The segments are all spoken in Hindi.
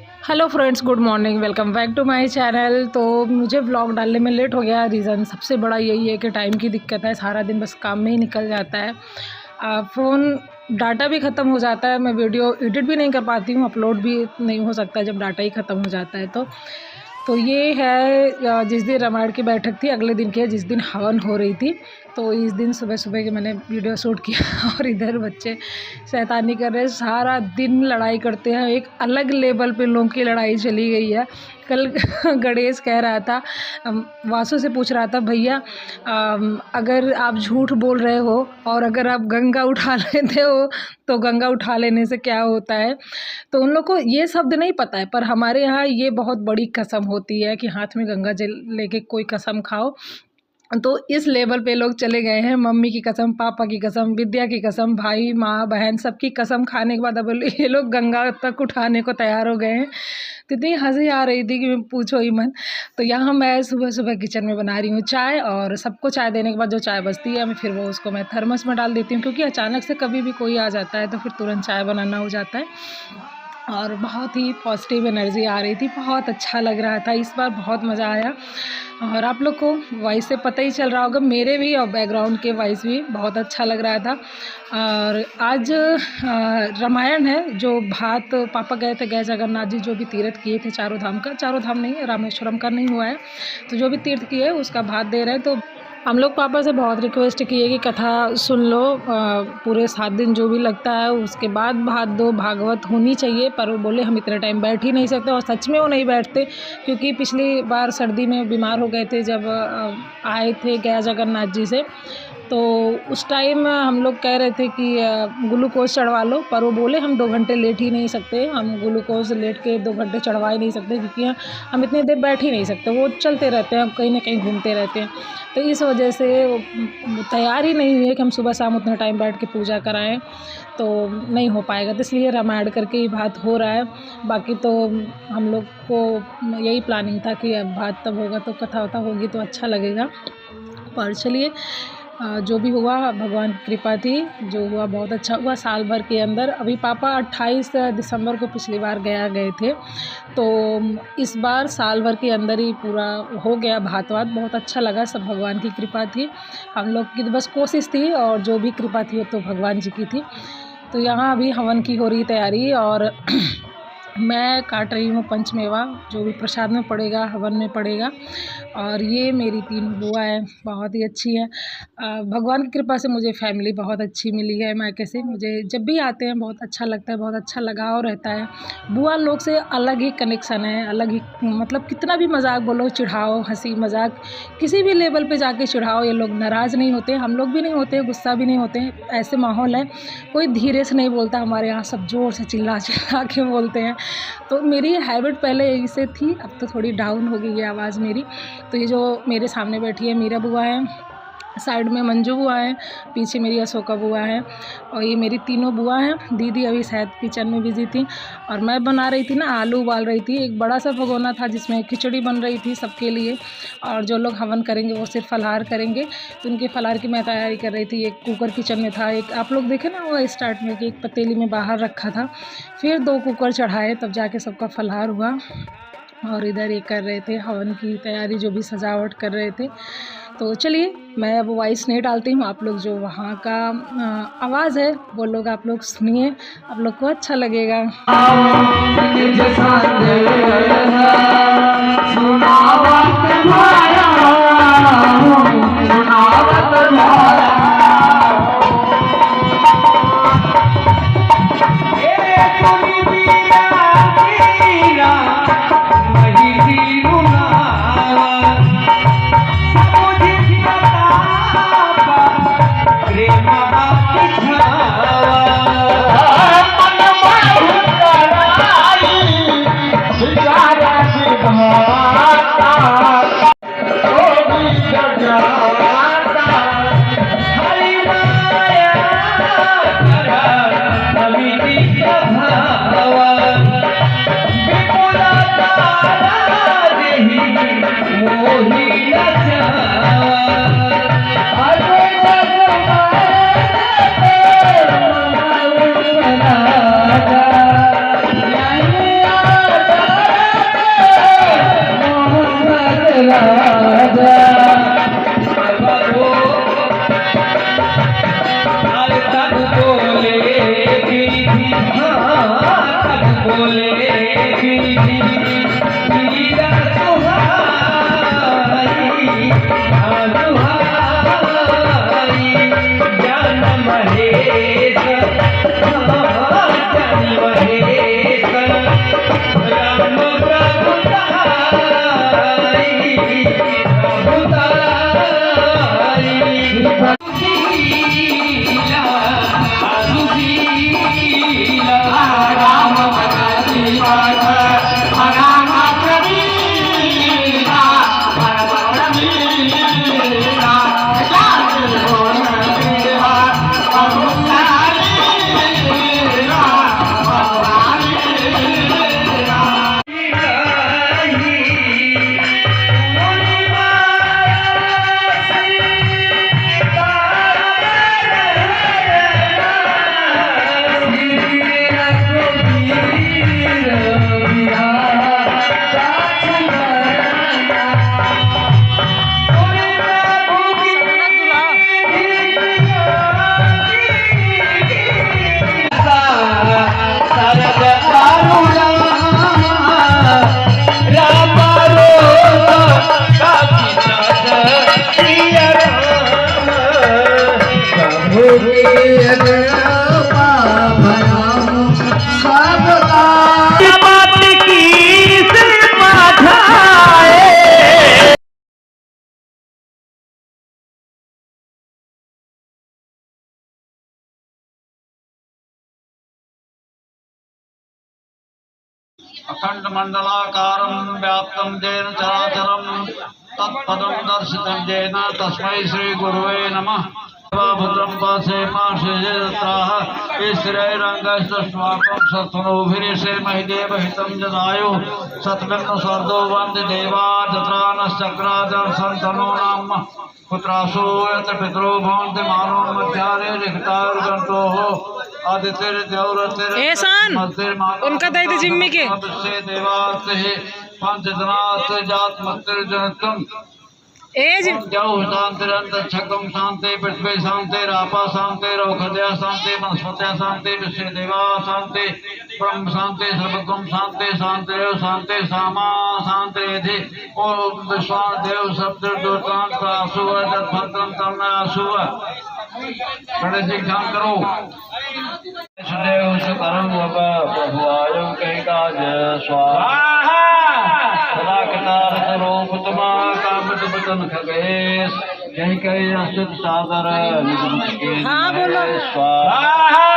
Hello friends, good morning, welcome back to my channel. तो मुझे व्लॉग डालने में लेट हो गया। रीज़न सबसे बड़ा यही है कि टाइम की दिक्कत है। सारा दिन बस काम में ही निकल जाता है। फ़ोन डाटा भी ख़त्म हो जाता है। मैं वीडियो एडिट भी नहीं कर पाती हूँ, अपलोड भी नहीं हो सकता जब डाटा ही ख़त्म हो जाता है। तो ये है जिस दिन रामायण की बैठक थी, अगले दिन की है जिस दिन हवन हो रही थी। तो इस दिन सुबह सुबह के मैंने वीडियो शूट किया और इधर बच्चे शैतानी कर रहे हैं, सारा दिन लड़ाई करते हैं। एक अलग लेवल पे लोगों की लड़ाई चली गई है। कल गणेश कह रहा था, वासु से पूछ रहा था, भैया अगर आप झूठ बोल रहे हो और अगर आप गंगा उठा लेते हो तो गंगा उठा लेने से क्या होता है। तो उन लोग को ये शब्द नहीं पता है, पर हमारे यहाँ ये बहुत बड़ी कसम होती है कि हाथ में गंगा जल लेके कोई कसम खाओ। तो इस लेवल पे लोग चले गए हैं। मम्मी की कसम, पापा की कसम, विद्या की कसम, भाई माँ बहन सबकी कसम खाने के बाद अब ये लोग गंगा तक उठाने को तैयार हो गए हैं। तो इतनी हंसी आ रही थी कि मैं पूछो ही मत। तो यहाँ मैं सुबह सुबह किचन में बना रही हूँ चाय, और सबको चाय देने के बाद जो चाय बचती है फिर वो उसको मैं थर्मस में डाल देती हूँ, क्योंकि अचानक से कभी भी कोई आ जाता है तो फिर तुरंत चाय बनाना हो जाता है। और बहुत ही पॉजिटिव एनर्जी आ रही थी, बहुत अच्छा लग रहा था। इस बार बहुत मज़ा आया। और आप लोग को वॉइस से पता ही चल रहा होगा, मेरे भी और बैकग्राउंड के वॉइस भी बहुत अच्छा लग रहा था। और आज रामायण है। जो भात पापा गए थे, गए जगन्नाथ जी जो भी तीर्थ किए थे, चारों धाम का, चारों धाम नहीं, रामेश्वरम का नहीं हुआ है, तो जो भी तीर्थ किए उसका भात दे रहे हैं। तो हम लोग पापा से बहुत रिक्वेस्ट किए कि कथा सुन लो, पूरे 7 दिन जो भी लगता है उसके बाद भात दो, भागवत होनी चाहिए। पर वो बोले हम इतने टाइम बैठ ही नहीं सकते, और सच में वो नहीं बैठते, क्योंकि पिछली बार सर्दी में बीमार हो गए थे जब आए थे गया जगन्नाथ जी से। तो उस टाइम हम लोग कह रहे थे कि ग्लूकोज चढ़वा लो, पर वो बोले हम 2 घंटे लेट ही नहीं सकते, हम ग्लूकोज लेट के 2 घंटे चढ़वा ही नहीं सकते, क्योंकि हम इतनी देर बैठ ही नहीं सकते। वो चलते रहते हैं, कहीं ना कहीं घूमते रहते हैं। तो इस वजह से तैयार ही नहीं हुए कि हम सुबह शाम उतना टाइम बैठ के पूजा कराएं, तो नहीं हो पाएगा। तो इसलिए रामायण करके ही भात हो रहा है। बाकी तो हम लोग को यही प्लानिंग था कि अब भात तब होगा तो कथा वथा होगी तो अच्छा लगेगा। पर चलिए, जो भी हुआ भगवान की कृपा थी, जो हुआ बहुत अच्छा हुआ। साल भर के अंदर अभी पापा 28 दिसंबर को पिछली बार गए थे, तो इस बार साल भर के अंदर ही पूरा हो गया भात वात। बहुत अच्छा लगा, सब भगवान की कृपा थी। हम लोग की तो बस कोशिश थी, और जो भी कृपा थी वो तो भगवान जी की थी। तो यहाँ अभी हवन की हो रही तैयारी, और मैं काट रही हूँ पंचमेवा, जो भी प्रसाद में पड़ेगा, हवन में पड़ेगा। और ये मेरी 3 बुआ हैं, बहुत ही अच्छी है। भगवान की कृपा से मुझे फैमिली बहुत अच्छी मिली है मायके से। मुझे जब भी आते हैं बहुत अच्छा लगता है, बहुत अच्छा लगाव रहता है। बुआ लोग से अलग ही कनेक्शन है, अलग ही, मतलब कितना भी मजाक बोलो, चिढ़ाओ, हंसी मजाक किसी भी लेवल पे जाके चिढ़ाओ, ये लोग नाराज़ नहीं होते, हम लोग भी नहीं होते, गुस्सा भी नहीं होते। ऐसे माहौल है, कोई धीरे से नहीं बोलता। हमारे यहाँ सब जोर से चिल्ला चिल्ला के बोलते हैं। तो मेरी हैबिट पहले यही से थी, अब तो थोड़ी डाउन हो गई है आवाज़ मेरी। तो ये जो मेरे सामने बैठी है मीरा बुआ है, साइड में मंजू बुआ है, पीछे मेरी अशोका बुआ है, और ये मेरी 3 बुआ हैं। दीदी अभी शायद किचन में बिजी थी, और मैं बना रही थी ना, आलू उबाल रही थी। एक बड़ा सा भगोना था जिसमें खिचड़ी बन रही थी सबके लिए, और जो लोग हवन करेंगे वो सिर्फ फलाहार करेंगे, तो उनके फलाहार की मैं तैयारी कर रही थी। एक कुकर किचन में था, एक आप लोग देखे ना वो स्टार्ट में कि एक पतीली में बाहर रखा था, फिर 2 कुकर चढ़ाए, तब जाके सबका फलाहार हुआ। और इधर ये कर रहे थे हवन की तैयारी, जो भी सजावट कर रहे थे। तो चलिए, मैं अब वॉइस नहीं डालती हूँ, आप लोग जो वहाँ का आवाज़ है वो लोग आप लोग सुनिए, आप लोग को अच्छा लगेगा। Yeah. अखंड मंडलाकारं व्याप्तं येन चराचरं तत्पदं दर्शितं येन तस्मै श्री गुरुवे नमः। भद्रं पासेमाशेत्राः ईश्वरैरङ्गैस्तस्माकं सत्सनोभिरिषे महिदेव हितं जदायु सत्मिन्नु सर्दो वन्दे देवा जत्रानश्चक्राजं सन्तनो नाम पुत्रासो यत्र पितरो भवन्ति मानो मध्यारे लिखितार्गन्तोः उनका दे दे जिम्मी के छकम शांति पृथ्वी शांति रापा शांति रौखद्या शांति वनस्पत्या शांति विश्व देवा शांति ब्रह्म शांति सर्वगम शांति शांति शांति सामा शांति ओम विश्वादेव शब्द दुर्गान का अशुभ भद्रम तमना अशुभ गणेश ध्यान करो देव सुकरम प्रभुआयु कई काज स्वाहा सदा कतार स्वरूप तुमा कामित बचन खगेश यही कई अस्तित सादर स्वाहा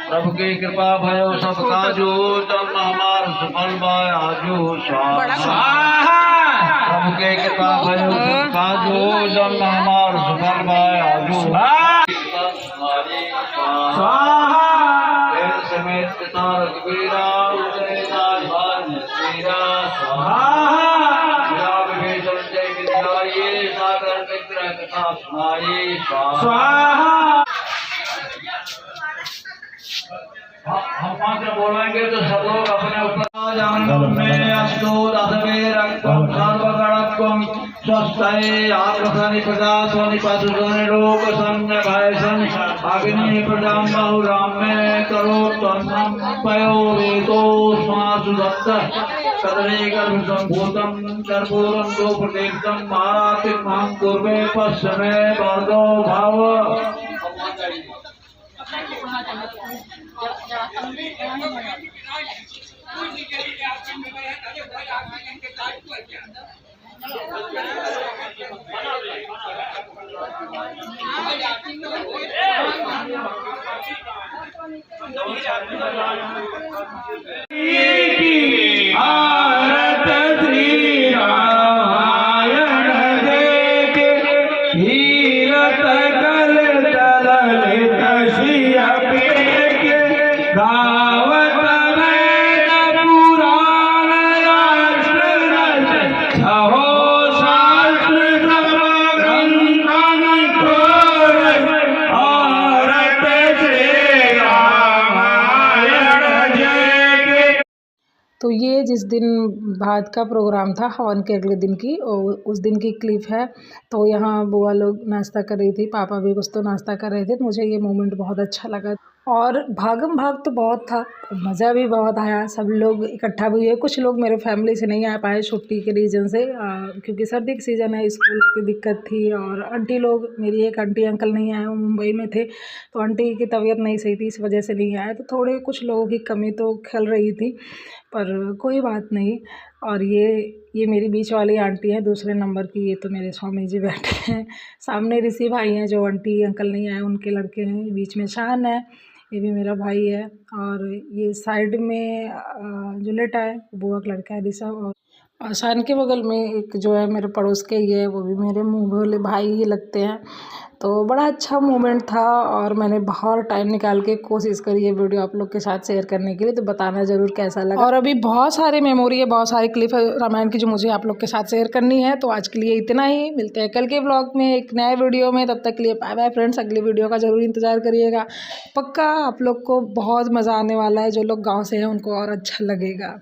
प्रभु की कृपा भयो सब काजू जन्म हमार सुफल बाय आजू स्वाहा प्रभु के कृपा भयो सब काजू जन्म हमार सुफल बाय आजू स्वाहा समेत पिता रघुवीरा उदयनाथ भान श्रीरा स्वाहा विभीषण जय विद्याये सागर मित्र कथा सुनाये स्वाहा। हम पांच बोलेंगे तो सब लोग अपने ऊपर जानम में अस्तु दशमे रक्तम सर्वगणत्वम स्वस्थये आग्रसनि प्रजास्वनि पशुसनि रोग संजगायसन अग्नि प्रजाम बहुराम में करो तन्नम पयो वेदो स्मासु दत्त कदरे गर्भ संभूतम कर्पूरम दो प्रतीर्थम महारातिक मां पूर्वे पश्चिमे वर्गो भाव तो ये जिस दिन बाद का प्रोग्राम था हवन के अगले दिन की, उस दिन की क्लिप है। तो यहाँ बुआ लोग नाश्ता कर रही थी, पापा भी कुछ तो नाश्ता कर रहे थे, तो मुझे ये मोमेंट बहुत अच्छा लगा। और भागम भाग तो बहुत था, मज़ा भी बहुत आया, सब लोग इकट्ठा भी हुए। कुछ लोग मेरे फैमिली से नहीं आ पाए छुट्टी के रीज़न से, क्योंकि सर्दी का सीज़न है, स्कूल की दिक्कत थी। और आंटी लोग, मेरी एक आंटी अंकल नहीं आए, वो मुंबई में थे, तो आंटी की तबीयत नहीं सही थी, इस वजह से नहीं आए। तो थोड़े कुछ लोगों की कमी तो खल रही थी, पर कोई बात नहीं। और ये मेरी बीच वाली आंटी है, दूसरे नंबर की, ये तो मेरे स्वामी जी बैठे हैं। सामने ऋषि भाई हैं, जो आंटी अंकल नहीं आए उनके लड़के हैं। बीच में शान है, ये भी मेरा भाई है। और ये साइड में जो लेटा है बुआ का लड़का है ऋषभ। और शान के बगल में एक जो है मेरे पड़ोस के ही है, वो भी मेरे मुँह वाले भाई ही लगते हैं। तो बड़ा अच्छा मोमेंट था, और मैंने बहुत टाइम निकाल के कोशिश करी है वीडियो आप लोग के साथ शेयर करने के लिए, तो बताना ज़रूर कैसा लगा। और अभी बहुत सारी मेमोरी है, बहुत सारी क्लिप है रामायण की जो मुझे आप लोग के साथ शेयर करनी है। तो आज के लिए इतना ही, मिलते हैं कल के ब्लॉग में एक नए वीडियो में। तब तक के लिए बाय बाय फ्रेंड्स, अगली वीडियो का ज़रूर इंतज़ार करिएगा। पक्का आप लोग को बहुत मज़ा आने वाला है, जो लोग गाँव से हैं उनको और अच्छा लगेगा।